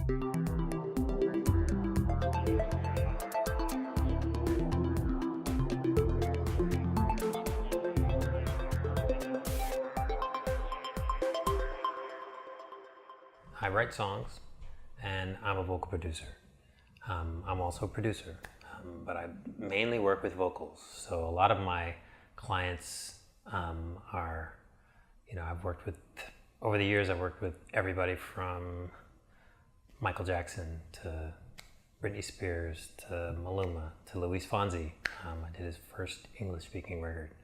I write songs, and I'm a vocal producer. I'm also a producer, but I mainly work with vocals. So a lot of my clients are, I've worked with, over the years, I've worked with everybody from Michael Jackson to Britney Spears to Maluma to Luis Fonsi. I did his first English-speaking record.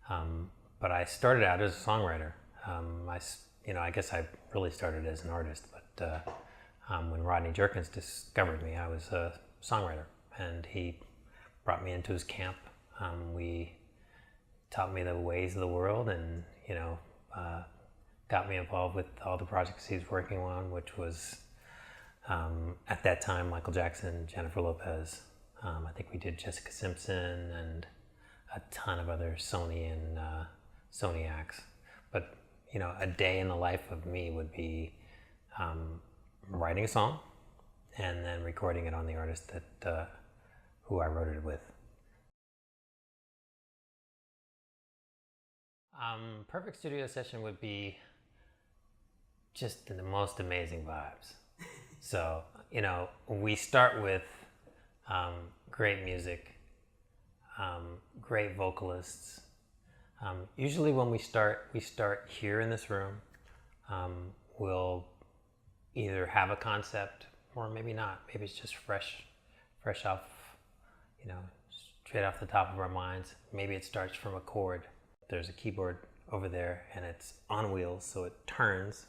But I started out as a songwriter. I guess I really started as an artist, but when Rodney Jerkins discovered me, I was a songwriter, and he brought me into his camp. We taught me the ways of the world, and got me involved with all the projects he was working on, which was at that time Michael Jackson, Jennifer Lopez. I think we did Jessica Simpson and a ton of other Sony and Sony acts. But a day in the life of me would be writing a song and then recording it on the artist that who I wrote it with. Perfect studio session would be just the most amazing vibes. So, we start with great music, great vocalists. Usually when we start here in this room. We'll either have a concept or maybe not. Maybe it's just fresh off, straight off the top of our minds. Maybe it starts from a chord. There's a keyboard over there and it's on wheels, so it turns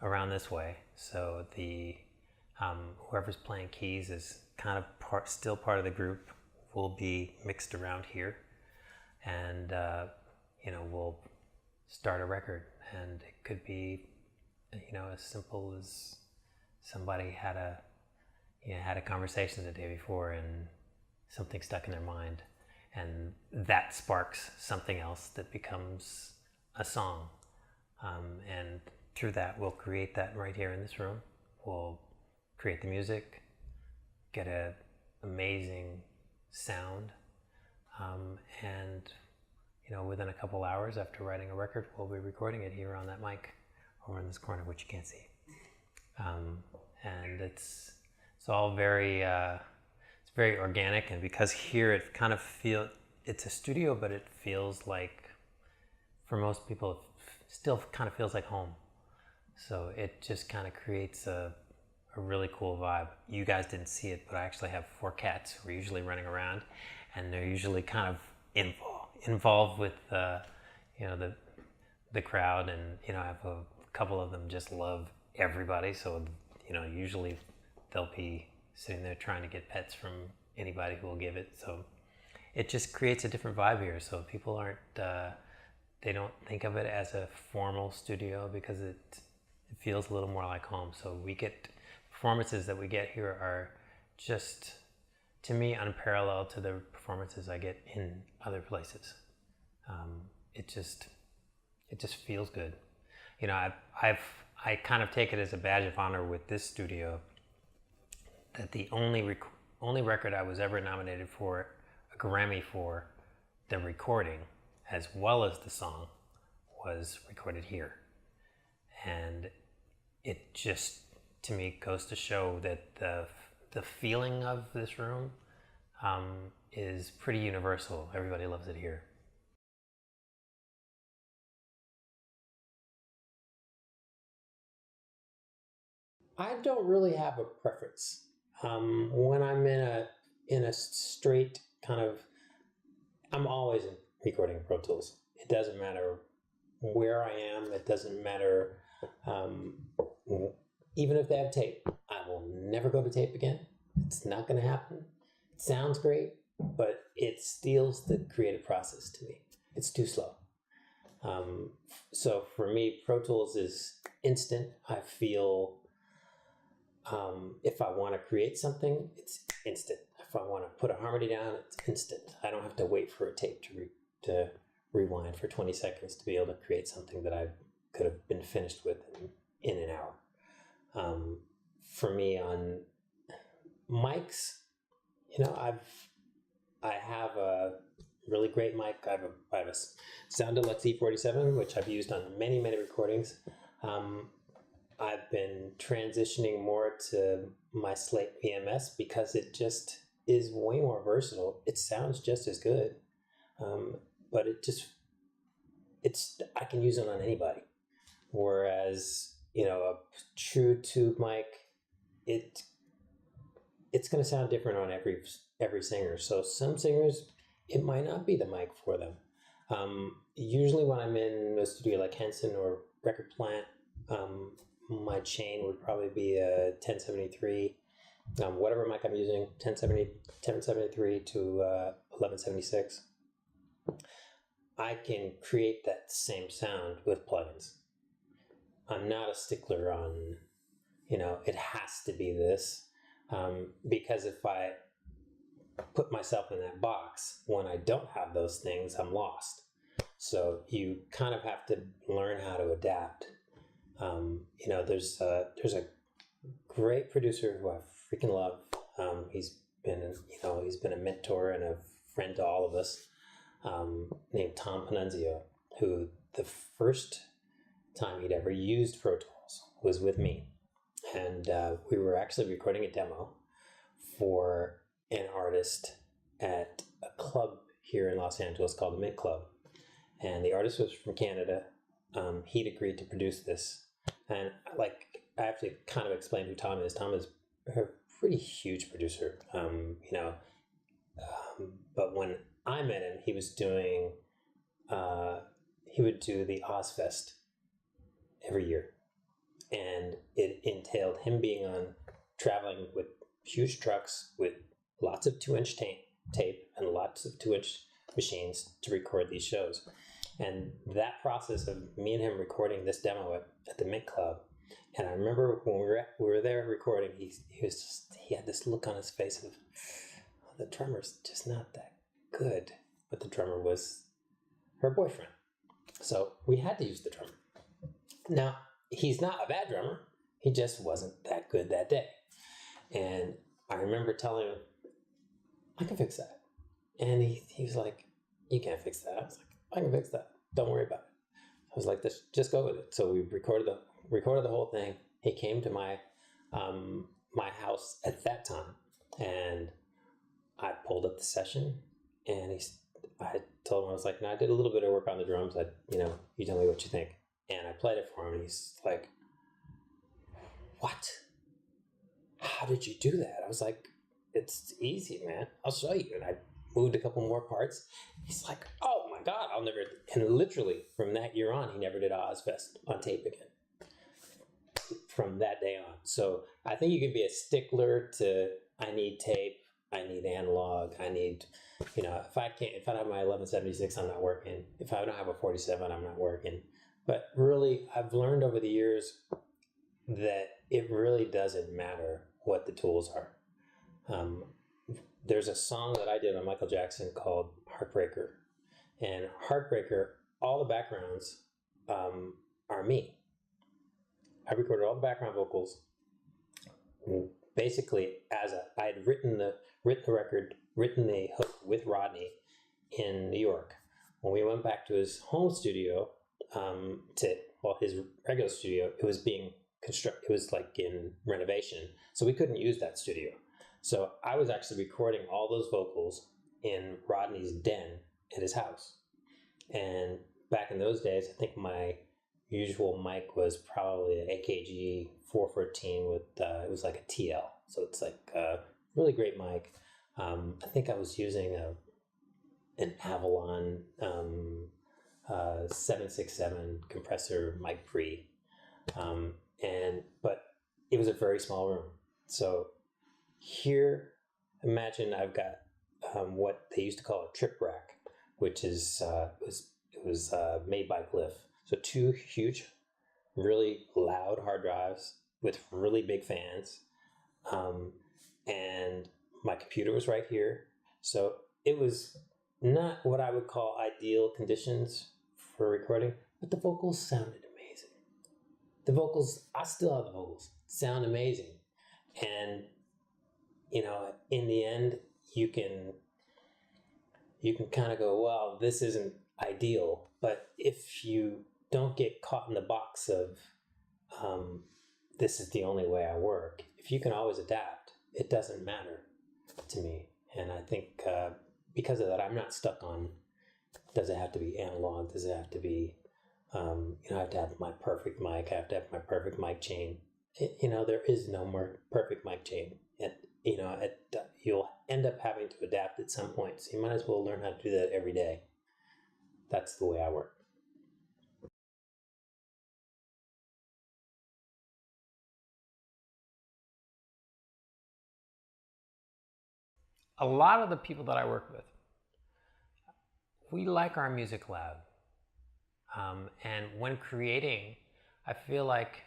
around this way. So the whoever's playing keys is kind of still part of the group. Will be mixed around here, and we'll start a record, and it could be as simple as somebody had a conversation the day before and something stuck in their mind, and that sparks something else that becomes a song, and through that we'll create that right here in this room. We'll create the music, get an amazing sound, and within a couple hours after writing a record, we'll be recording it here on that mic over in this corner, which you can't see. And it's all very it's very organic, and because here it kind of it's a studio, but it feels like, for most people, it still kind of feels like home. So it just kind of creates a really cool vibe. You guys didn't see it, but I actually have 4 cats who are usually running around, and they're usually kind of involved with the crowd, and I have a couple of them just love everybody, so usually they'll be sitting there trying to get pets from anybody who will give it. So it just creates a different vibe here. So people aren't they don't think of it as a formal studio, because it feels a little more like home. So we get performances that we get here are just, to me, unparalleled to the performances I get in other places. It just feels good. I kind of take it as a badge of honor with this studio that the only record I was ever nominated for a Grammy for, the recording as well as the song, was recorded here. And it just, to me, goes to show that the feeling of this room is pretty universal. Everybody loves it here. I don't really have a preference. When I'm in a straight kind of, I'm always recording Pro Tools. It doesn't matter where I am. It doesn't matter, even if they have tape. I will never go to tape again. It's not going to happen. It sounds great, but it steals the creative process to me. It's too slow. So for me, Pro Tools is instant. I feel if I want to create something, it's instant. If I want to put a harmony down, it's instant. I don't have to wait for a tape to rewind for 20 seconds to be able to create something that I could have been finished with in an hour. for me on mics, I have a really great mic. I have a Sound Deluxe E47, which I've used on many, many recordings. I've been transitioning more to my Slate VMS because it just is way more versatile. It sounds just as good, but I can use it on anybody. Whereas, a true tube mic, it's going to sound different on every singer. So some singers, it might not be the mic for them. Usually when I'm in a studio like Henson or Record Plant, my chain would probably be a 1073, whatever mic I'm using, 1073 to 1176. I can create that same sound with plugins. I'm not a stickler on, it has to be this, because if I put myself in that box, when I don't have those things, I'm lost. So you kind of have to learn how to adapt. There's a great producer who I freaking love. He's been a mentor and a friend to all of us, named Tom Panunzio, who the first time he'd ever used Pro Tools was with me. And we were actually recording a demo for an artist at a club here in Los Angeles called the Mint Club. And the artist was from Canada. He'd agreed to produce this. And I have to kind of explain who Tom is. Tom is a pretty huge producer, but when I met him, he was doing, he would do the Ozfest every year. And it entailed him being traveling with huge trucks with lots of 2-inch tape and lots of 2-inch machines to record these shows. And that process of me and him recording this demo at the Mint Club, and I remember when we were there recording, he had this look on his face of, oh, the drummer's just not that good. But the drummer was her boyfriend, so we had to use the drummer. Now, he's not a bad drummer, he just wasn't that good that day. And I remember telling him, I can fix that. And he was like, you can't fix that. I was like, I can fix that. Don't worry about it. I was like, just go with it. So we recorded the whole thing. He came to my house at that time, and I pulled up the session, and I told him, I was like, no, I did a little bit of work on the drums. You tell me what you think. And I played it for him, and he's like, what? How did you do that? I was like, it's easy, man. I'll show you. And I moved a couple more parts. He's like, oh my God, I'll never. And literally from that year on, he never did Ozfest on tape again. From that day on. So I think you can be a stickler to, I need tape, I need analog, I need, if I don't have my 1176, I'm not working. If I don't have a 47, I'm not working. But really, I've learned over the years that it really doesn't matter what the tools are. There's a song that I did on Michael Jackson called Heartbreaker. And Heartbreaker, all the backgrounds are me. I recorded all the background vocals. Basically, I had written the record, written the hook with Rodney in New York. When we went back to his home studio, his regular studio, it was being constructed. It was like in renovation, so we couldn't use that studio. So I was actually recording all those vocals in Rodney's den at his house. And back in those days, I think my usual mic was probably an AKG 414 with, it was like a TL. So it's like a really great mic. I think I was using an Avalon 767 compressor mic pre. But it was a very small room. So here, imagine I've got what they used to call a trip rack, which is it was made by Glyph. So 2 huge, really loud hard drives with really big fans, and my computer was right here. So it was not what I would call ideal conditions for recording, but the vocals sounded amazing. The vocals, I still have the vocals, sound amazing. And, in the end, you can kind of go, well, this isn't ideal. But if you don't get caught in the box of, this is the only way I work, if you can always adapt, it doesn't matter to me. And I think because of that, I'm not stuck on, does it have to be analog? Does it have to be, I have to have my perfect mic. I have to have my perfect mic chain. There is no more perfect mic chain. You'll end up having to adapt at some point. So you might as well learn how to do that every day. That's the way I work. A lot of the people that I work with, we like our music loud. And when creating, I feel like,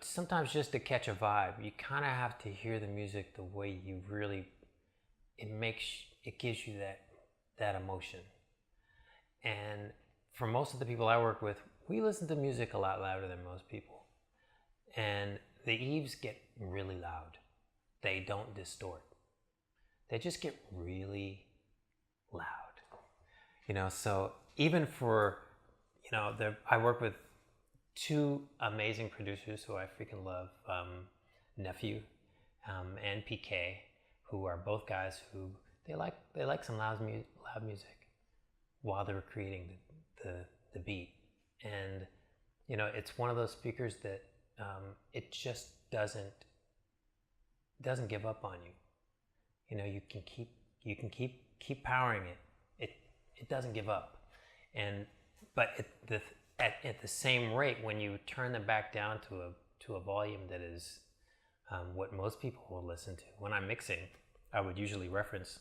sometimes just to catch a vibe, you kind of have to hear the music the way you really, it gives you that emotion. And for most of the people I work with, we listen to music a lot louder than most people. And the Eves get really loud. They don't distort. They just get really loud. So even for, I work with two amazing producers who I freaking love, Nephew and PK, who are both guys who they like some loud music while they're creating the beat. And it's one of those speakers that it just doesn't give up on you. You can keep powering it. It doesn't give up. But at the same rate, when you turn them back down to a volume that is what most people will listen to. When I'm mixing, I would usually reference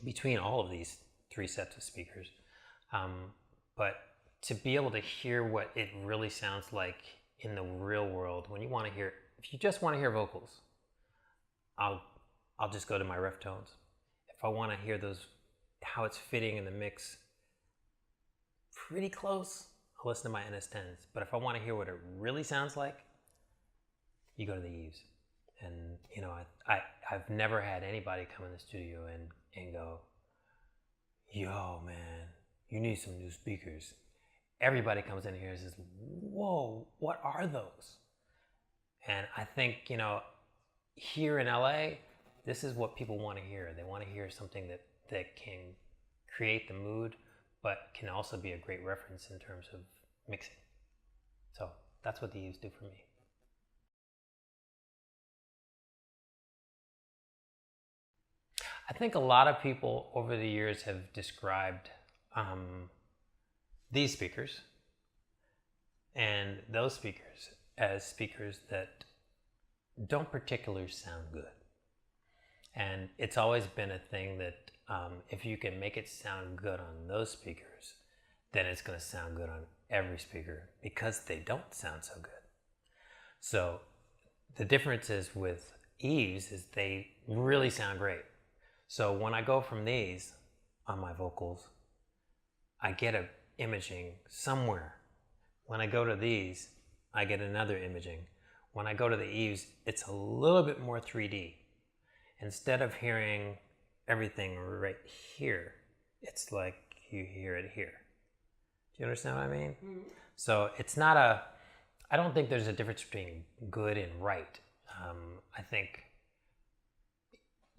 between all of these three sets of speakers. But to be able to hear what it really sounds like in the real world, if you just want to hear vocals, I'll just go to my ref tones. If I want to hear how it's fitting in the mix, pretty close, I'll listen to my NS10s. But if I want to hear what it really sounds like, you go to the Eves. And I've never had anybody come in the studio and go, yo man, you need some new speakers. Everybody comes in here and says, whoa, what are those? And I think, here in LA, this is what people want to hear. They want to hear something that can create the mood, but can also be a great reference in terms of mixing. So that's what the Eves do for me. I think a lot of people over the years have described these speakers and those speakers as speakers that don't particularly sound good. And it's always been a thing that if you can make it sound good on those speakers, then it's going to sound good on every speaker because they don't sound so good. So the difference is with Eves is they really sound great. So when I go from these on my vocals, I get a imaging somewhere. When I go to these, I get another imaging. When I go to the Eves, it's a little bit more 3D. Instead of hearing everything right here, it's like you hear it here. Do you understand what I mean? Mm-hmm. So it's not I don't think there's a difference between good and right. I think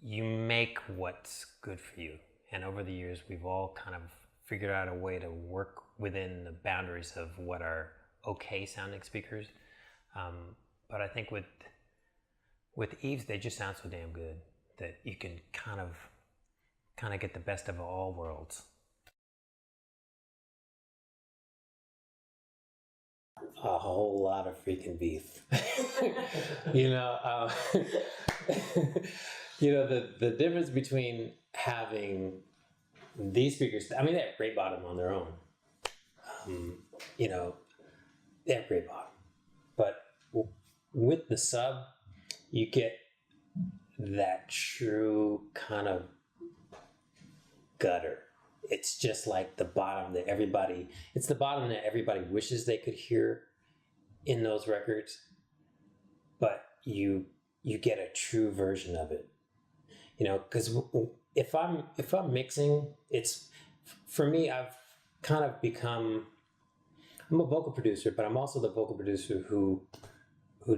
you make what's good for you. And over the years, we've all kind of figured out a way to work within the boundaries of what are okay sounding speakers. But I think with Eves, they just sound so damn good that you can kind of get the best of all worlds. A whole lot of freaking beef. The difference between having these speakers, I mean, they have great bottom on their own. They have great bottom. But with the sub, you get that true kind of gutter. It's just like the bottom that everybody wishes they could hear in those records, but you you get a true version of it. You know, because if I'm mixing, it's, for me, I've kind of become, I'm a vocal producer, but I'm also the vocal producer who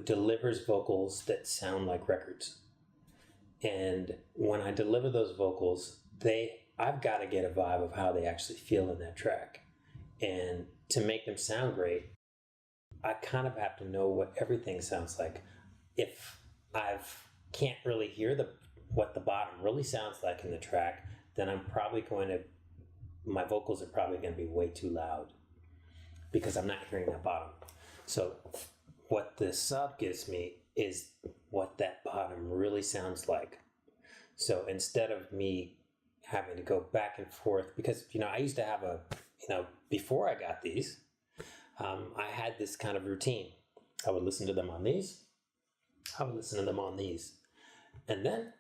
delivers vocals that sound like records. And when I deliver those vocals, I've got to get a vibe of how they actually feel in that track. And to make them sound great, I kind of have to know what everything sounds like. If I can't really hear what the bottom really sounds like in the track, then my vocals are probably going to be way too loud because I'm not hearing that bottom. So what the sub gives me is what that bottom really sounds like. So instead of me having to go back and forth, because, I used to have before I got these, I had this kind of routine. I would listen to them on these. I would listen to them on these. And then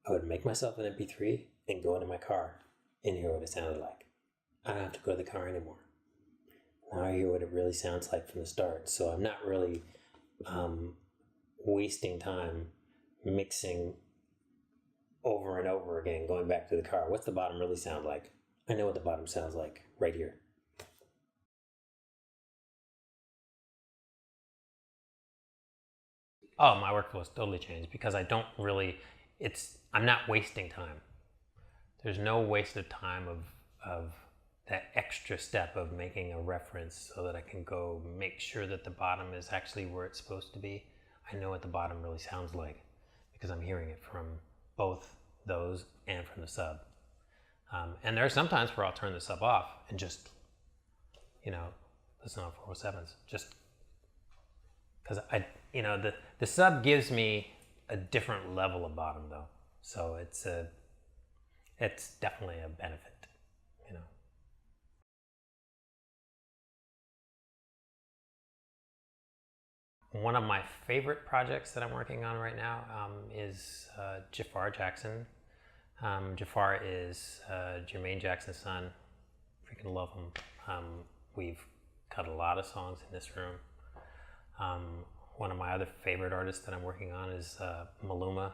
I would make myself an MP3 and go into my car and hear what it sounded like. I don't have to go to the car anymore. Now I hear what it really sounds like from the start. So I'm not really wasting time mixing over and over again, going back to the car. What's the bottom really sound like? I know what the bottom sounds like right here. Oh, my workflow has totally changed because I'm not wasting time. There's no waste of time of that extra step of making a reference so that I can go make sure that the bottom is actually where it's supposed to be. I know what the bottom really sounds like because I'm hearing it from both those and from the sub. And there are some times where I'll turn the sub off and just, listen on 407s, just because the sub gives me a different level of bottom though. So it's definitely a benefit, One of my favorite projects that I'm working on right now is Jafar Jackson. Jafar is Jermaine Jackson's son. Freaking love him. We've cut a lot of songs in this room. One of my other favorite artists that I'm working on is Maluma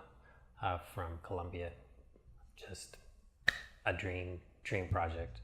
from Colombia. Just a dream project.